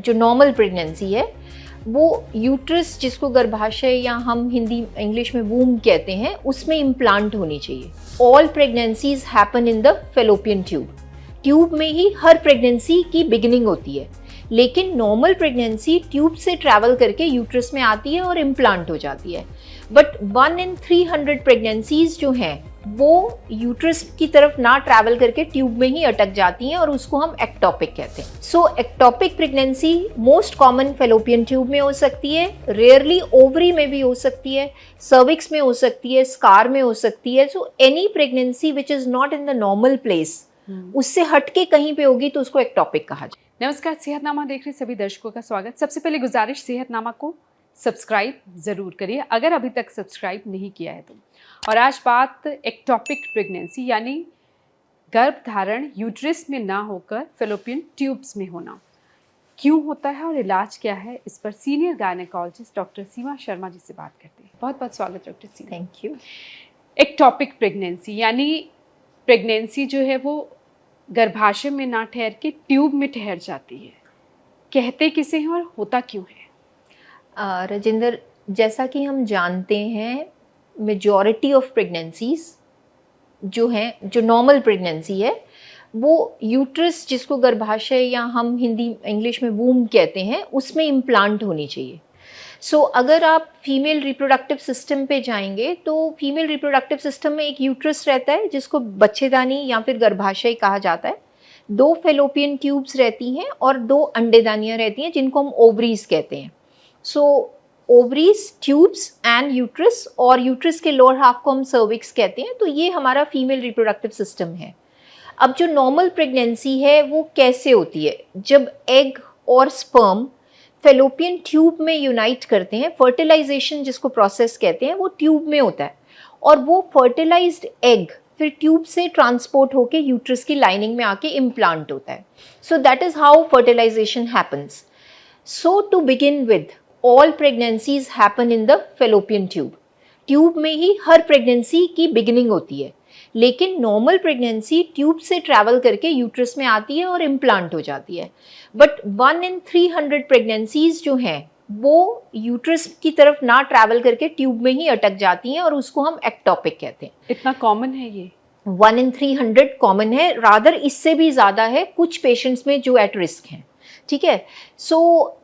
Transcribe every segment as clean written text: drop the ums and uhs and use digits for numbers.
जो normal pregnancy है वो यूट्रस, जिसको गर्भाशय या हम हिंदी इंग्लिश में वूम कहते हैं, उसमें इम्प्लांट होनी चाहिए। All pregnancies happen in the fallopian tube. Tube में ही हर प्रेगनेंसी की बिगिनिंग होती है, लेकिन नॉर्मल प्रेगनेंसी ट्यूब से ट्रैवल करके यूट्रस में आती है और इम्प्लांट हो जाती है। बट 1 in 300 प्रेगनेंसीज जो हैं वो यूट्रस की तरफ ना ट्रैवल करके ट्यूब में ही अटक जाती हैं और उसको हम एक्टोपिक कहते हैं। So ectopic pregnancy most common fallopian tube में हो सकती है, रेयरली ओवरी में भी हो सकती है, सर्विक्स में हो सकती है, स्कार में हो सकती है। So any pregnancy which is not in the normal place, उससे हटके कहीं पे होगी तो उसको एक्टोपिक कहा जाए। नमस्कार, सेहतनामा देख रहे सभी दर्शकों का स्वागत। सबसे पहले गुजारिश, सेहतनामा को सब्सक्राइब ज़रूर करिए अगर अभी तक सब्सक्राइब नहीं किया है तो। और आज बात एक्टोपिक प्रेगनेंसी यानी गर्भधारण यूट्रस में ना होकर फेलोपियन ट्यूब्स में होना क्यों होता है और इलाज क्या है, इस पर सीनियर गायनेकोलॉजिस्ट डॉक्टर सीमा शर्मा जी से बात करते हैं। बहुत बहुत स्वागत doctor Seema. Thank you. Ectopic pregnancy यानी प्रेगनेंसी जो है वो गर्भाशय में ना ठहर के ट्यूब में ठहर जाती है, कहते किसे हैं और होता क्यों है? राजेंद्र, जैसा कि हम जानते हैं मेजॉरिटी ऑफ प्रेगनेंसीज जो हैं, जो नॉर्मल प्रेगनेंसी है, वो यूट्रस, जिसको गर्भाशय या हम हिंदी इंग्लिश में वूम कहते हैं, उसमें इम्प्लांट होनी चाहिए। सो अगर आप फीमेल रिप्रोडक्टिव सिस्टम पे जाएंगे तो फीमेल रिप्रोडक्टिव सिस्टम में एक यूट्रस रहता है जिसको बच्चेदानी या फिर गर्भाशय कहा जाता है। 2 फेलोपियन ट्यूब्स रहती हैं और 2 अंडेदानियाँ रहती हैं जिनको हम ओवरीज कहते हैं। सो ओवरीज, ट्यूब्स एंड यूट्रस, और यूट्रस के लोअर हाफ को हम सर्विक्स कहते हैं। तो ये हमारा फीमेल रिप्रोडक्टिव सिस्टम है। अब जो नॉर्मल प्रेगनेंसी है वो कैसे होती है? जब एग और स्पर्म फेलोपियन ट्यूब में यूनाइट करते हैं, फर्टिलाइजेशन जिसको प्रोसेस कहते हैं, वो ट्यूब में होता है और वो फर्टिलाइज्ड एग फिर ट्यूब से ट्रांसपोर्ट होके यूट्रस की लाइनिंग में आके इम्प्लांट होता है। So that is how fertilization happens. So to begin with, all pregnancies happen in the fallopian tube. Tube में ही हर प्रेगनेंसी की बिगिनिंग होती है, लेकिन नॉर्मल प्रेगनेंसी ट्यूब से ट्रैवल करके यूट्रस में आती है और इम्प्लांट हो जाती है। बट 1 in 300 प्रेगनेंसीज जो हैं वो यूट्रस की तरफ ना ट्रैवल करके ट्यूब में ही अटक जाती हैं और उसको हम एक्टोपिक कहते हैं। इतना कॉमन है ये? 1 in 300 कॉमन है, रादर इससे भी ज़्यादा है कुछ पेशेंट्स में जो एट रिस्क हैं। ठीक है। सो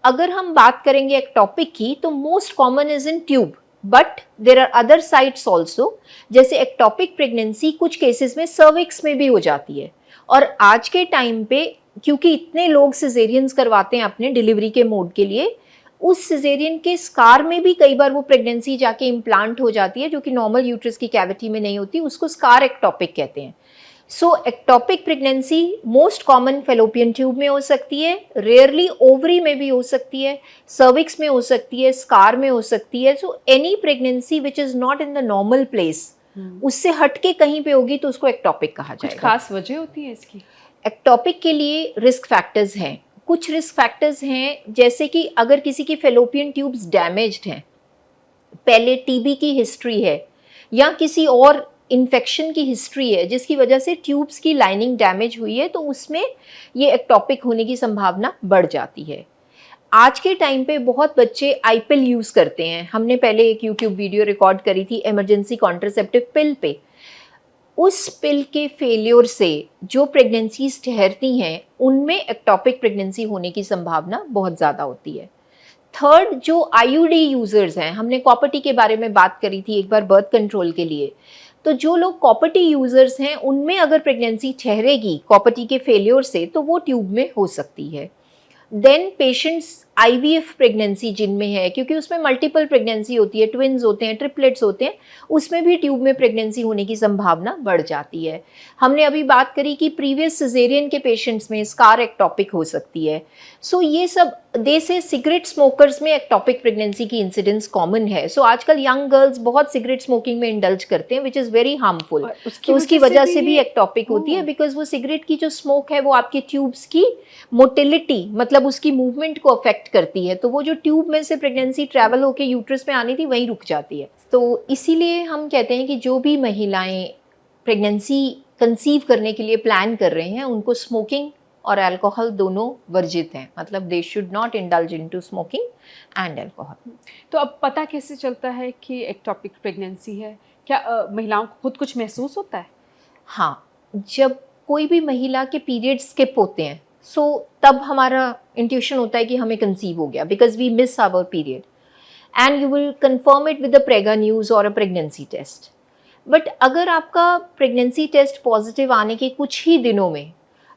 अगर हम बात करेंगे एक्टोपिक की तो most common is in tube, but there are other sites also. जैसे एक्टोपिक प्रेगनेंसी कुछ केसेस में सर्विक्स में भी हो जाती है। और आज के टाइम पे क्योंकि इतने लोग सिजेरियंस करवाते हैं अपने डिलीवरी के मोड के लिए, उस सिजेरियन के स्कार में भी कई बार वो प्रेगनेंसी जाके इम्प्लांट हो जाती है जो कि नॉर्मल यूट्रस की कैविटी में नहीं होती, उसको स्कार एक्टोपिक कहते हैं। So ectopic pregnancy most common fallopian tube में हो सकती है, रेयरली ओवरी में भी हो सकती है, सर्विक्स में हो सकती है, स्कार में हो सकती है। So any pregnancy which is not in the normal place, उससे हटके कहीं पे होगी तो उसको एक्टोपिक कहा जाएगा। कुछ खास वजह होती है इसकी? एक्टोपिक के लिए रिस्क फैक्टर्स हैं। कुछ रिस्क फैक्टर्स हैं जैसे कि अगर किसी की फेलोपियन ट्यूब्स डैमेज्ड हैं, पहले टीबी की हिस्ट्री है या किसी और इन्फेक्शन की हिस्ट्री है जिसकी वजह से ट्यूब्स की लाइनिंग डैमेज हुई है, तो उसमें ये एक्टोपिक होने की संभावना बढ़ जाती है। आज के टाइम पे बहुत बच्चे आईपिल यूज़ करते हैं। हमने पहले एक यूट्यूब वीडियो रिकॉर्ड करी थी इमरजेंसी कॉन्ट्रासेप्टिव पिल पे। उस पिल के फेलियर से जो प्रेगनेंसीज ठहरती हैं उनमें एक्टोपिक प्रेगनेंसी होने की संभावना बहुत ज़्यादा होती है। थर्ड, जो आईयूडी यूजर्स हैं, हमने कॉपर टी के बारे में बात करी थी एक बार बर्थ कंट्रोल के लिए, तो जो लोग कॉपर टी यूजर्स हैं उनमें अगर प्रेगनेंसी ठहरेगी कॉपर टी के फेलियर से तो वो ट्यूब में हो सकती है। देन पेशेंट्स आईवीएफ प्रेगनेंसी जिनमें है, क्योंकि उसमें मल्टीपल प्रेगनेंसी होती है, ट्विन्स होते हैं, ट्रिपलेट्स होते हैं, उसमें भी ट्यूब में प्रेगनेंसी होने की संभावना बढ़ जाती है। हमने अभी बात करी कि प्रीवियस सिजेरियन के पेशेंट्स में स्कार एक्टोपिक हो सकती है। सो ये सब दे से सिगरेट स्मोकर्स में एक्टोपिक प्रेगनेंसी की इंसिडेंस कॉमन है। सो आजकल यंग गर्ल्स बहुत सिगरेट स्मोकिंग में इंडल्ज करते हैं विच इज़ वेरी हार्मफुल, तो उसकी वजह से भी एक्टोपिक होती है। बिकॉज वो सिगरेट की जो स्मोक है वो आपकी ट्यूब्स की मोटिलिटी, मतलब उसकी मूवमेंट को अफेक्ट करती है, तो वो जो ट्यूब में से प्रेगनेंसी ट्रैवल होकर यूट्रस में आनी थी वहीं रुक जाती है। तो इसीलिए हम कहते हैं कि जो भी महिलाएं प्रेगनेंसी कंसीव करने के लिए प्लान कर रहे हैं उनको स्मोकिंग और अल्कोहल दोनों वर्जित हैं, मतलब they should not indulge into smoking and alcohol. तो अब पता कैसे चलता है कि एक्टोपिक प्रेगनेंसी है? क्या महिलाओं को खुद कुछ महसूस होता है? हाँ, जब कोई भी महिला के पीरियड स्किप होते हैं तब हमारा इंट्यूशन होता है कि हमें कंसीव हो गया, because we miss our period and you will confirm it with a Prega News और अ प्रेगनेंसी टेस्ट। बट अगर आपका प्रेगनेंसी टेस्ट पॉजिटिव आने के कुछ ही दिनों में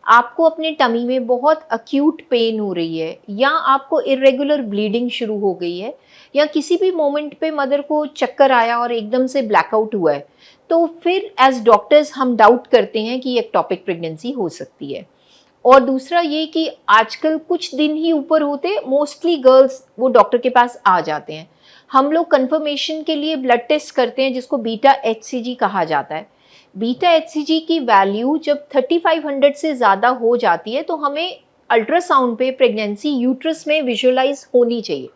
आपको अपने टमी में बहुत अक्यूट पेन हो रही है, या आपको इरेगुलर ब्लीडिंग शुरू हो गई है, या किसी भी मोमेंट पे मदर को चक्कर आया और एकदम से ब्लैकआउट हुआ है, तो फिर एज डॉक्टर्स हम डाउट करते हैं कि एक्टोपिक प्रेगनेंसी हो सकती है। और दूसरा ये कि आजकल कुछ दिन ही ऊपर होते मोस्टली गर्ल्स वो डॉक्टर के पास आ जाते हैं। हम लोग कंफर्मेशन के लिए ब्लड टेस्ट करते हैं जिसको बीटा HCG कहा जाता है। बीटा HCG की वैल्यू जब 3500 से ज़्यादा हो जाती है तो हमें अल्ट्रासाउंड पे प्रेगनेंसी यूट्रस में विजुअलाइज होनी चाहिए।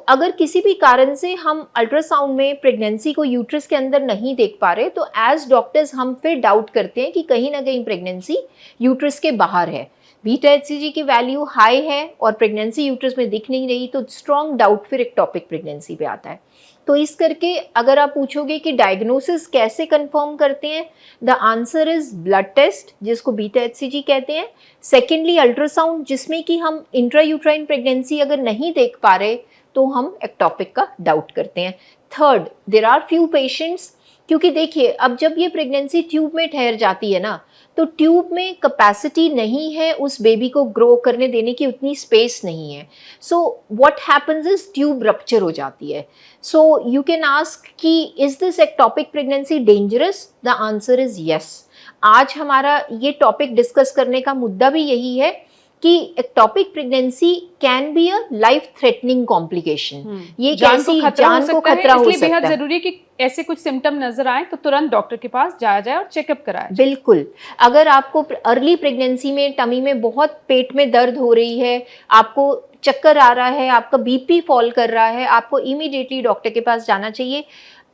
अगर किसी भी कारण से हम अल्ट्रासाउंड में प्रेगनेंसी को यूट्रस के अंदर नहीं देख पा रहे तो एज डॉक्टर्स हम फिर डाउट करते हैं कि कहीं ना कहीं प्रेगनेंसी यूट्रस के बाहर है। बीटा HCG की वैल्यू हाई है और प्रेगनेंसी यूट्रस में दिख नहीं रही तो स्ट्रॉन्ग डाउट फिर एक्टोपिक प्रेगनेंसी पे आता है। तो इस करके अगर आप पूछोगे कि डायग्नोसिस कैसे कंफर्म करते हैं, the answer is blood test जिसको बीटा HCG कहते हैं। सेकेंडली अल्ट्रासाउंड जिसमें कि हम इंट्रायूट्राइन प्रेगनेंसी अगर नहीं देख पा रहे तो हम एक्टोपिक का डाउट करते हैं। Third, there are few patients, क्योंकि देखिए अब जब ये प्रेगनेंसी ट्यूब में ठहर जाती है ना तो ट्यूब में कैपेसिटी नहीं है उस बेबी को ग्रो करने देने की, उतनी स्पेस नहीं है। So what happens is tube rupture हो जाती है। सो यू कैन आस्क कि is this ectopic pregnancy dangerous? The answer is yes. आज हमारा ये टॉपिक डिस्कस करने का मुद्दा भी यही है कि ectopic pregnancy can be a life threatening complication. ये कैसी जान को खतरा हो सकता है। बेहद जरूरी है कि ऐसे कुछ सिम्टम नजर आए तो तुरंत डॉक्टर के पास जाया जाए और चेकअप कराया। बिल्कुल, अगर आपको अर्ली प्रेगनेंसी में टमी में बहुत पेट में दर्द हो रही है, आपको चक्कर आ रहा है, आपका BP फॉल कर रहा है, आपको इमीडिएटली डॉक्टर के पास जाना चाहिए।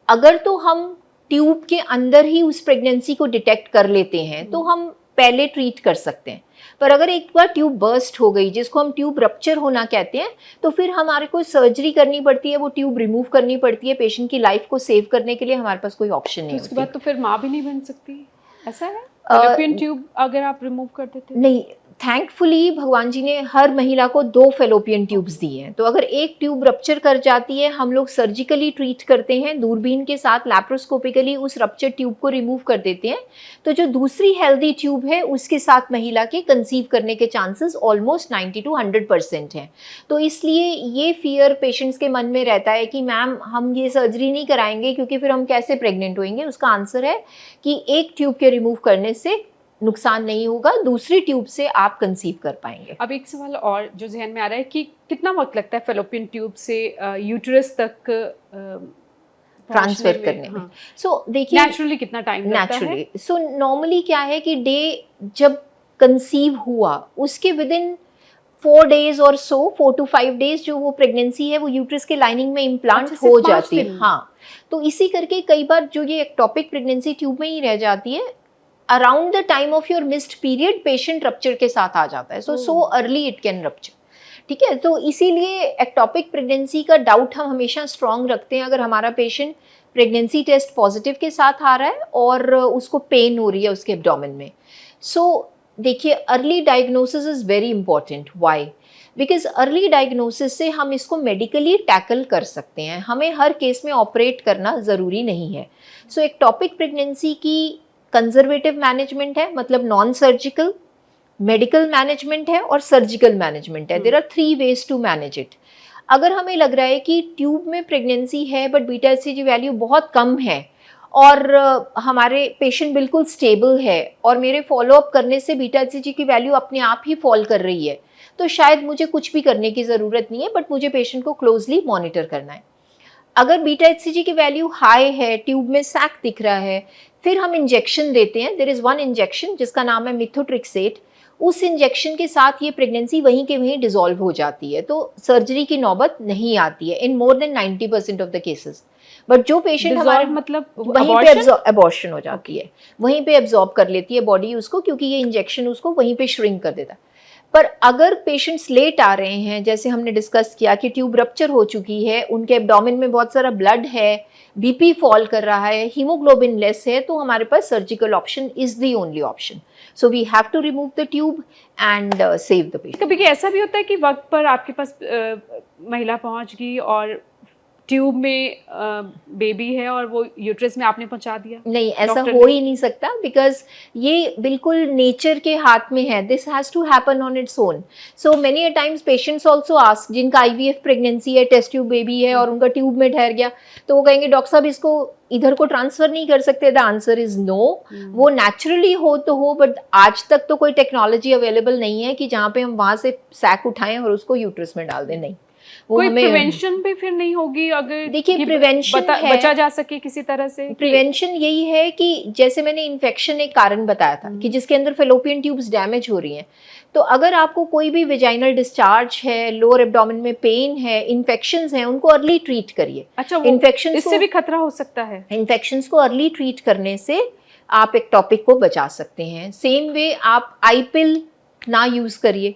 अगर तो हम ट्यूब के अंदर ही उस प्रेगनेंसी को डिटेक्ट कर लेते हैं तो हम पहले ट्रीट कर सकते हैं, पर अगर एक बार ट्यूब बर्स्ट हो गई जिसको हम ट्यूब रप्चर होना कहते हैं तो फिर हमारे को सर्जरी करनी पड़ती है, वो ट्यूब रिमूव करनी पड़ती है। पेशेंट की लाइफ को सेव करने के लिए हमारे पास कोई ऑप्शन नहीं। उसके बाद तो फिर माँ भी नहीं बन सकती, ऐसा है? फेलोपियन ट्यूब अगर आप रिमूव कर देते? नहीं, थैंकफुली भगवान जी ने हर महिला को 2 फेलोपियन ट्यूब्स दी हैं। तो अगर एक ट्यूब रप्चर कर जाती है हम लोग सर्जिकली ट्रीट करते हैं, दूरबीन के साथ लैप्रोस्कोपिकली उस रप्चर ट्यूब को रिमूव कर देते हैं। तो जो दूसरी हेल्दी ट्यूब है उसके साथ महिला के कंसीव करने के चांसेस ऑलमोस्ट 90 to 100% हैं। तो इसलिए ये फियर पेशेंट्स के मन में रहता है कि मैम हम ये सर्जरी नहीं कराएंगे क्योंकि फिर हम कैसे प्रेग्नेंट होंगे। उसका आंसर है कि एक ट्यूब के रिमूव करने से नुकसान नहीं होगा, दूसरी ट्यूब से आप कंसीव कर पाएंगे। अब एक सवाल और जो जहन में आ रहा है कि कितना वक्त लगता है फेलोपियन ट्यूब से यूट्रस तक ट्रांसफर करने में? सो देखिए नेचुरली कितना टाइम लगता है? सो नॉर्मली क्या है कि डे जब कंसीव हुआ उसके विद इन 4 days और 4 to 5 days जो वो प्रेगनेंसी है वो यूट्रस के लाइनिंग में इम्प्लांट हो जाती है। हाँ, तो इसी करके कई बार जो ये एक्टोपिक प्रेगनेंसी ट्यूब में ही रह जाती है, around the time of your missed period patient rupture के साथ आ जाता है। So early it can rupture. ठीक है, तो इसीलिए एक्टोपिक प्रेगनेंसी का डाउट हम हमेशा स्ट्रॉन्ग रखते हैं। अगर हमारा पेशेंट प्रेगनेंसी टेस्ट पॉजिटिव के साथ आ रहा है और उसको पेन हो रही है उसके एब्डोमेन में, सो देखिए early diagnosis is very important. Why? Because early diagnosis से हम इसको मेडिकली टैकल कर सकते हैं, हमें हर केस में ऑपरेट करना ज़रूरी नहीं है। सो एक्टोपिक प्रेगनेंसी की कंजर्वेटिव मैनेजमेंट है, मतलब नॉन सर्जिकल, मेडिकल मैनेजमेंट है और सर्जिकल मैनेजमेंट है। There are 3 ways to manage it. अगर हमें लग रहा है कि ट्यूब में प्रेगनेंसी है बट बीटा HCG वैल्यू बहुत कम है और हमारे पेशेंट बिल्कुल स्टेबल है और मेरे फॉलोअप करने से बीटा HCG की वैल्यू अपने आप ही फॉल कर रही है, तो शायद मुझे कुछ भी करने की ज़रूरत नहीं है, बट मुझे पेशेंट को क्लोजली मॉनिटर करना है। अगर बीटा HCG की वैल्यू हाई है, ट्यूब में सैक दिख रहा है, फिर हम इंजेक्शन देते हैं। देयर इज़ वन इंजेक्शन जिसका नाम है मिथोट्रिक्सेट। उस इंजेक्शन के साथ ये प्रेगनेंसी वहीं के वहीं डिसॉल्व हो जाती है, तो सर्जरी की नौबत नहीं आती है in more than 90% of the cases. But जो पेशेंट हमारे मतलब वहीं पे अबॉर्शन हो जाती है, वहीं पे एब्जॉर्ब कर लेती है बॉडी उसको, क्योंकि ये इंजेक्शन उसको वहीं पे श्रिंक कर देता है। पर अगर पेशेंट्स लेट आ रहे हैं, जैसे हमने डिस्कस किया कि ट्यूब रप्चर हो चुकी है, उनके एब्डोमेन में बहुत सारा ब्लड है, बीपी फॉल कर रहा है, हीमोग्लोबिन लेस है, तो हमारे पास surgical option is the only option. So we have to remove the tube and save the patient. कभी ऐसा भी होता है कि वक्त पर आपके पास महिला पहुंच गई और ट्यूब में बेबी है और वो यूट्रस में आपने पहुंचा दिया? नहीं, ऐसा हो ही नहीं सकता, बिकॉज ये बिल्कुल नेचर के हाथ में है। This has to happen on its own. So many a times patients also ask, जिनका आईवीएफ प्रेगनेंसी है, टेस्ट ट्यूब बेबी है और उनका ट्यूब में ठहर गया, तो वो कहेंगे डॉक्टर साहब इसको इधर को ट्रांसफर नहीं कर सकते? The answer is no. वो नेचुरली हो तो हो, बट आज तक तो कोई टेक्नोलॉजी अवेलेबल नहीं है कि जहाँ पे हम वहां से सैक उठाएं और उसको यूट्रस में डाल दें। नहीं, कोई प्रिवेंशन भी फिर नहीं होगी? अगर देखिए, प्रिवेंशन बचा जा सके किसी तरह से? प्रिवेंशन यही है कि जैसे मैंने इन्फेक्शन एक कारण बताया था कि जिसके अंदर फेलोपियन ट्यूब्स डैमेज हो रही हैं, तो अगर आपको कोई भी वेजाइनल डिस्चार्ज है, लोअर एब्डोमेन में पेन है, इन्फेक्शंस हैं, उनको अर्ली ट्रीट करिए। अच्छा, इन्फेक्शन इससे भी खतरा हो सकता है? इन्फेक्शंस को अर्ली ट्रीट करने से आप एक टॉपिक को बचा सकते हैं। सेम वे आप आईपिल ना यूज करिए।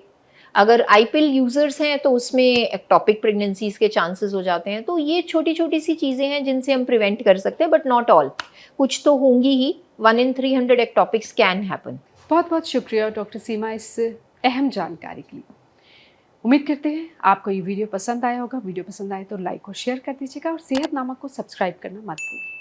अगर आईपिल यूजर्स हैं तो उसमें एक्टॉपिक प्रेगनेंसीज के चांसेस हो जाते हैं। तो ये छोटी छोटी सी चीज़ें हैं जिनसे हम प्रिवेंट कर सकते हैं, बट नॉट ऑल। कुछ तो होंगी ही। 1 in 300 एक्टॉपिक्स कैन हैपन। बहुत बहुत शुक्रिया डॉक्टर सीमा इस अहम जानकारी के लिए। उम्मीद करते हैं आपको ये वीडियो पसंद आया होगा। वीडियो पसंद आए तो लाइक और शेयर कर दीजिएगा और सेहतनामा को सब्सक्राइब करना मत भूलिए।